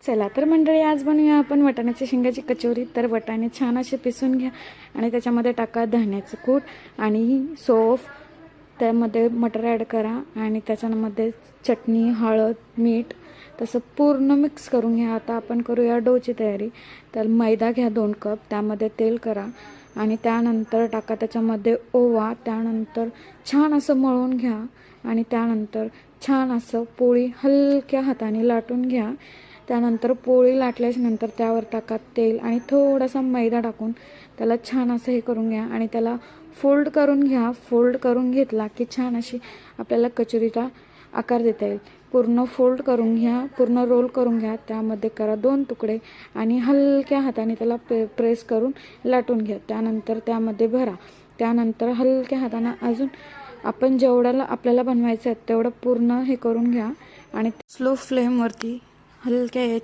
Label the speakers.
Speaker 1: चला तर मंडळी, आज बनवूया आपण वाटाण्याच्या शेंगाची कचोरी। तर वाटाणे छान असे पिसून घ्या आणि त्याच्यामध्ये टाका धण्याचं कूट आणि सौंफ, त्यामध्ये मटर ॲड करा आणि त्याच्यामध्ये चटणी, हळद, मीठ तसं पूर्ण मिक्स करून घ्या। आता आपण करूया डोची तयारी। तर मैदा घ्या 2 कप, त्यामध्ये तेल करा आणि त्यानंतर टाका त्याच्यामध्ये ओवा, त्यानंतर छान असं मळून घ्या आणि त्यानंतर छान असं पोळी हलक्या हाताने लाटून घ्या। त्यानंतर पोळी लाटल्याच्या नंतर त्यावर टाका तेल आणि थोडासा मैदा टाकून त्याला छान असं हे करून घ्या आणि त्याला फोल्ड करून घ्या। फोल्ड करून घेतला की छान अशी आपल्याला कचोरीचा आकार देता येईल। पूर्ण फोल्ड करून घ्या, पूर्ण रोल करून घ्या, त्यामध्ये करा 2 तुकडे आणि हलक्या हाताने त्याला प्रेस करून लाटून घ्या। त्यानंतर त्यामध्ये भरा, त्यानंतर हलक्या हाताने अजून आपण जेवढ्याला आपल्याला बनवायचं आहे तेवढं पूर्ण हे करून घ्या आणि स्लो फ्लेमवरती हलक्या